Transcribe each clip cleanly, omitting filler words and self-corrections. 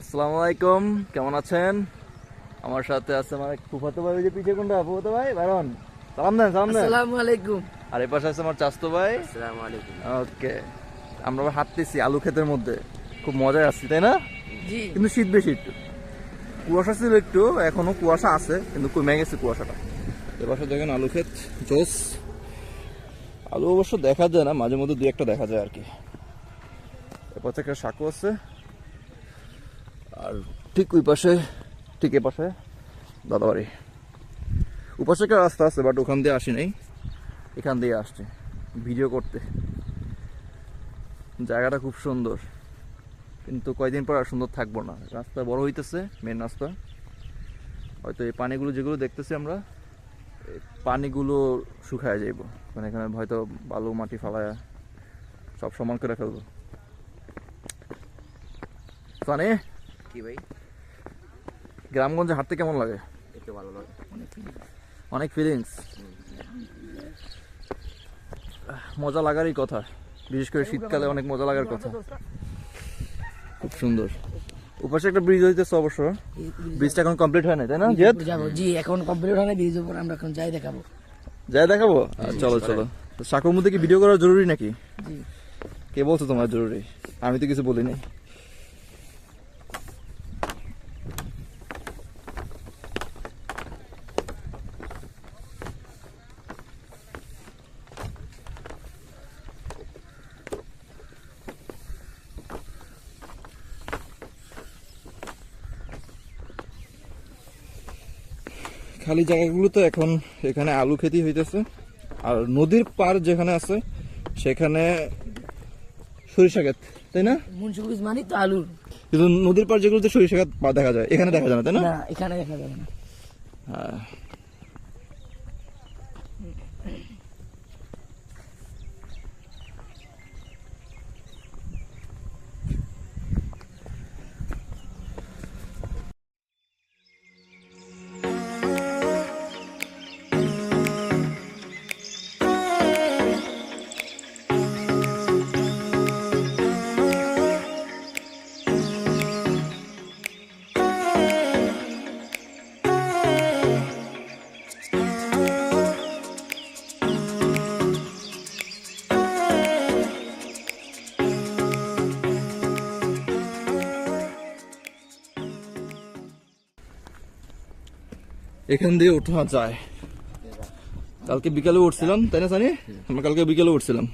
আসসালামু আলাইকুম, কেমন আছেন? আমার সাথে আছে আমার এক ফুফাতো ভাই, ওই যে পিঠে কোনটা ফুফাতো ভাই বাইরন, সালাম দেন সালাম দেন। আসসালামু আলাইকুম। আর এই পাশে আছে আমার চাচতো ভাই। আসসালামু আলাইকুম। ওকে, আমরা আবার হাঁটতেছি আলু ক্ষেতের মধ্যে, খুব মজায় আসছি তাই না? জি। কিন্তু শীত বেশি একটু, কুয়াশা ছিল একটু, এখনো কুয়াশা আছে কিন্তু কমে গেছে কুয়াশাটা। এ পাশে দেখেন আলু ক্ষেত, জোস। আলু অবশ্য দেখা যায় না, মাঝে মধ্যে দুই একটা দেখা যায় আর কি। এরপর থেকে সাঁকো আছে, আর ঠিক ওই পাশে, ঠিক এ পাশে দাদাবাড়ি। ওপাশে একটা রাস্তা আছে, বাট ওখান দিয়ে আসি নাই, এখান দিয়ে আসছে ভিডিও করতে। জায়গাটা খুব সুন্দর, কিন্তু কয়দিন পর আর সুন্দর থাকবো না। রাস্তা বড় হইতেছে, মেন রাস্তা। হয়তো এই পানিগুলো যেগুলো দেখতেছি আমরা, এই পানিগুলো শুকায় যাইব, মানে এখানে হয়তো বালু মাটি ফালায়া সব সমান করে ফেলবো। সানে কি ভাই? গ্রামগঞ্জে হাঁটতে কেমন লাগে? একটু ভালো লাগে। অনেক ফিলিংস, মজা লাগারই কথা, বিশেষ করে শীতকালে অনেক মজা লাগার কথা। খুব সুন্দর। ওপাশে একটা ব্রিজ হইতেছে, অবশ্য ব্রিজটা এখন কমপ্লিট হয় না তাই না? যাবো জি, এখন কমপ্লিট হয় না, ব্রিজের উপর আমরা এখন যাই দেখাবো। যাই দেখাবো? চলো চলো। সাঁকোর মধ্যে কি ভিডিও করা জরুরি নাকি? জি। কে বলছো তোমার জরুরি? আমি তো কিছু বলি নাই। খালি জায়গাগুলো তো এখন এখানে আলু খেতি হইতেছে, আর নদীর পার যেখানে আছে সেখানে সরিষা ক্ষেত তাই না? মুন্সিগঞ্জ মানে তো আলুর। কিন্তু নদীর পার যেগুলোতে সরিষা ক্ষেত দেখা যায়, এখানে দেখা যায় না তাই না? না, এখানে দেখা যাবে না। হ্যাঁ। এখান দিয়ে ওঠা যায়। কালকে বিকালে উঠছিলাম তাই না সানি? আমরা কালকে বিকালে উঠছিলাম।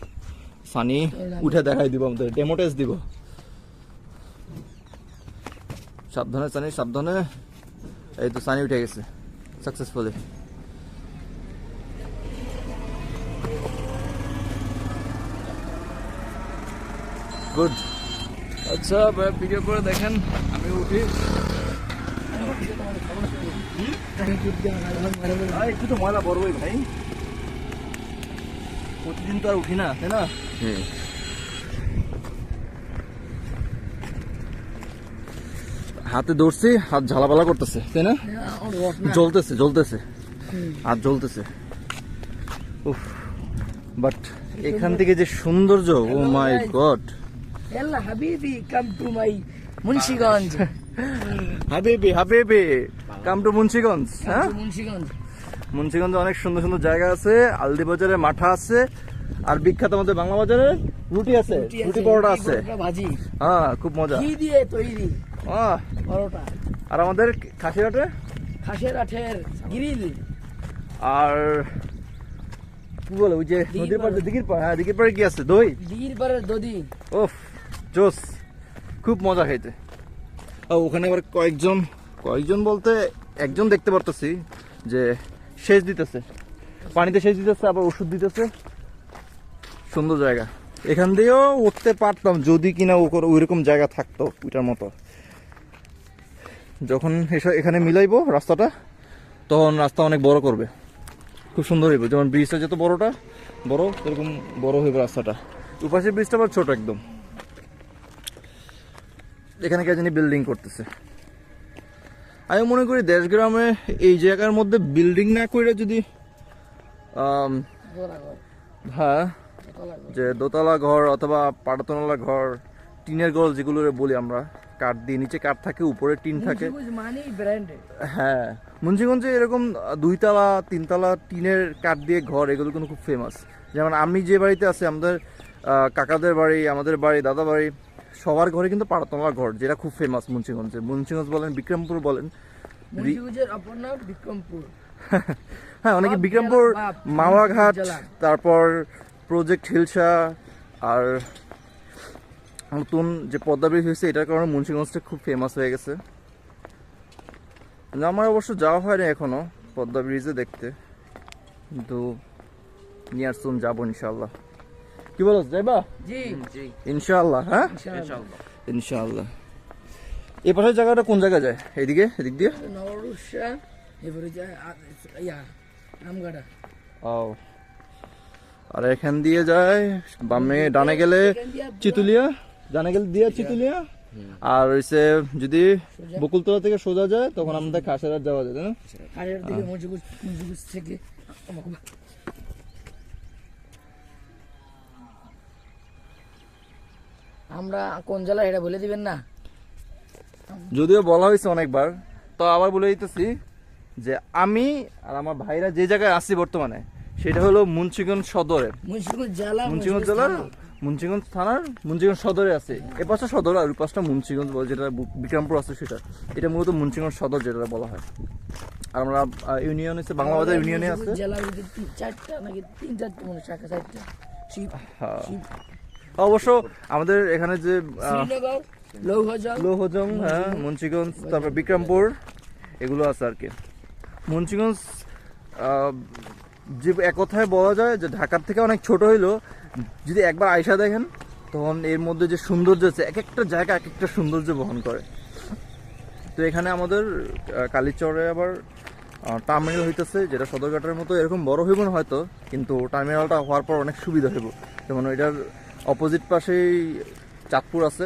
সানি উঠে দেখাই দিব, আমাদের ডেমো টেস্ট দিব। সাবধানে সানি, সাবধানে। এই তো সানি উঠে গেছে সাকসেসফুলি। গুড। আচ্ছা ভিডিও করে দেখেন, আমি উঠি। একটু তো ময়লা বড়ই ভাই, প্রতিদিন তো আর উঠি না তাই না? হাতে ধরছি, হাত ঝালাপালা করতেছে তাই না? জ্বলতেছে জ্বলতেছে, হাত জ্বলতেছে। উফ, বাট এখান থেকে যে সৌন্দর্য, oh my God. Yalla habibi, come to my Munshiganj. হাবিবি হাবিবি, কাম টু মুন্সিগঞ্জ। হ্যাঁ, মুন্সিগঞ্জ। মুন্সিগঞ্জে অনেক সুন্দর সুন্দর জায়গা আছে, আলদি বাজারে মাঠা আছে, আর বিখ্যাত আমাদের বাংলা বাজারে রুটি আছে, রুটি পরোটা আছে, ভাজি। হ্যাঁ খুব মজা। ঘি দিয়ে তৈরি পরোটা। আর আমাদের খাসিরাটে খাসের আঠের গ্রিল। আর কি বলে ওই যে নদীর পাড়ে, দিঘির পাড়, হ্যাঁ দিঘির পাড়ে কি আছে? দই, দিঘির পাড়ের দধি। ওফ জোস, খুব মজা খাইতে। ওখানে আবার কয়েকজন বলতে একজন দেখতে পারতেছি যে সেচ দিতেছে, পানিতে সেচ দিতেছে, আবার ওষুধ দিতেছে। সুন্দর জায়গা, এখান দিয়েও উঠতে পারতাম যদি কিনা ওইরকম জায়গা থাকতো ওইটার মতো। যখন এখানে মিলাইবো রাস্তাটা, তখন রাস্তা অনেক বড় করবে, খুব সুন্দর হইব। যেমন ব্রিজটা যত বড় এরকম বড় হইব রাস্তাটা। দুপাশের ব্রিজটা আবার ছোট একদম। এখানে কে জানি বিল্ডিং করতেছে। আমি মনে করি দেশ গ্রামে এই জায়গার মধ্যে বিল্ডিং না করে যদি হ্যাঁ যে দোতলা ঘর অথবা পাড়াতলা ঘর টিনের ঘর যেগুলো বলি আমরা, কাঠ দিয়ে, নিচে কাঠ থাকে, উপরে টিন থাকে। মুন্সিগঞ্জ মানেই ব্র্যান্ডেড। হ্যাঁ, মুন্সিগঞ্জে এরকম 2 তলা 3 তলা টিনের কাঠ দিয়ে ঘর, এগুলো কিন্তু খুব ফেমাস। যেমন আমি যে বাড়িতে আছি, আমাদের কাকাদের বাড়ি, আমাদের বাড়ি, দাদা বাড়ি, সবার ঘরে কিন্তু পাড়াতলা ঘর, যেটা খুব ফেমাস মুন্সিগঞ্জে। মুন্সিগঞ্জ বলেন, বিক্রমপুর বলেন। মুন্সিগঞ্জের অপর নাম বিক্রমপুর। হ্যাঁ, অনেকে সব বিক্রমপুর, জেলা বাপ, মাওয়াঘাট, জেলা। তারপর প্রজেক্ট হিলসা, আর নতুন যে পদ্মা ব্রিজ হয়েছে, এটার কারণে মুন্সিগঞ্জটা খুব ফেমাস হয়ে গেছে। আমার অবশ্য যাওয়া হয়নি এখনো পদ্মা ব্রিজে দেখতে, কিন্তু নিয়ার সুন যাবো ইনশাল্লাহ। কি বলো, যাইবা? জি ইনশাল্লাহ। হ্যাঁ, ইনশাআল্লাহ। ইনশাল্লাহ। এই পাশের জায়গাটা কোন জায়গায় যায়? এইদিকে, এদিক দিয়ে? নওরুশা, এবারে যায় ইয়া আমগাড়া। ও, আর এখান দিয়ে যায় বামে, ডানে গেলে চিতুলিয়া, ডানে গেলে দিয়ে চিতুলিয়া, আর হইছে যদি বকুলতলা থেকে সোজা যায় তখন আমাদের খাসেরহাট যাওয়া যায়, তাই না? খালের দিকে মুন্সিগঞ্জ থেকে আমরা কোন জেলা এটা বলে দিবেন না? যদিও বলা হয়েছে অনেকবার, তো আবার বলে দিতেছি যে আমি আর আমার ভাইরা যে জায়গায় আছি বর্তমানে, সেটা হলো মুন্সিগঞ্জ সদরে, মুন্সিগঞ্জ জেলা, মুন্সিগঞ্জ জেলার মুন্সিগঞ্জ থানার মুন্সিগঞ্জ সদরে আছে। এ পাশটা সদর, আর ওই পাশটা মুন্সিগঞ্জ বলে, যেটা বিক্রমপুর আছে সেটা। এটা মূলত মুন্সিগঞ্জ সদর যেটা বলা হয়। আর আমরা ইউনিয়ন আছে, বাংলাবাজার ইউনিয়নে আছে। জেলার ভিতরে 4টা নাকি 3-4টা মনে শাখা, 4টা। হ্যাঁ। অবশ্য আমাদের এখানে যে শ্রীনগর, লৌহজং, লৌহজং, হ্যাঁ, মুন্সিগঞ্জ, তারপর বিক্রমপুর, এগুলো আছে আর কি। মুন্সিগঞ্জ যে এক কথায় বলা যায় যে ঢাকার থেকে অনেক ছোট হইলো, যদি একবার আয়সা দেখেন তখন এর মধ্যে যে সৌন্দর্য আছে, এক একটা জায়গা এক একটা সৌন্দর্য বহন করে। তো এখানে আমাদের কালীচরে আবার টার্মিনাল হইতেছে, যেটা সদরঘাটের মতো এরকম বড় হইব না হয়তো, কিন্তু টার্মিনালটা হওয়ার পর অনেক সুবিধা হইব। যেমন এটার অপোজিট পাশেই চাঁদপুর আছে,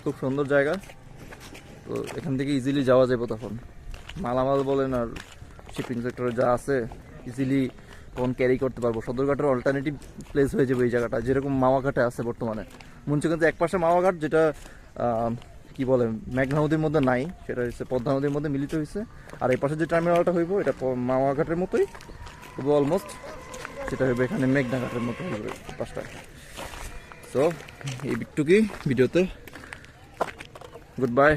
খুব সুন্দর জায়গা। তো এখান থেকে ইজিলি যাওয়া যাবে, তখন মালামাল বলেন আর শিপিং সেক্টরে যা আছে ইজিলি তখন ক্যারি করতে পারবো। সদরঘাটের অল্টারনেটিভ প্লেস হয়ে যাবে এই জায়গাটা, যেরকম মাওয়াঘাটে আছে বর্তমানে। মুন্সিগঞ্জে এক পাশে মাওয়াঘাট, যেটা কি বলে মেঘনা নদীর মধ্যে নাই, সেটা হচ্ছে পদ্মা নদীর মধ্যে মিলিত হয়েছে। আর এই পাশে যে টার্মিনালটা হইব, এটা মাওয়াঘাটের মতোই তবু অলমোস্ট, সেটা হইবে এখানে মেঘনা ঘাটের মতো হইবে পাশটা। সো এই বিটুকি ভিডিওতে গুড বাই।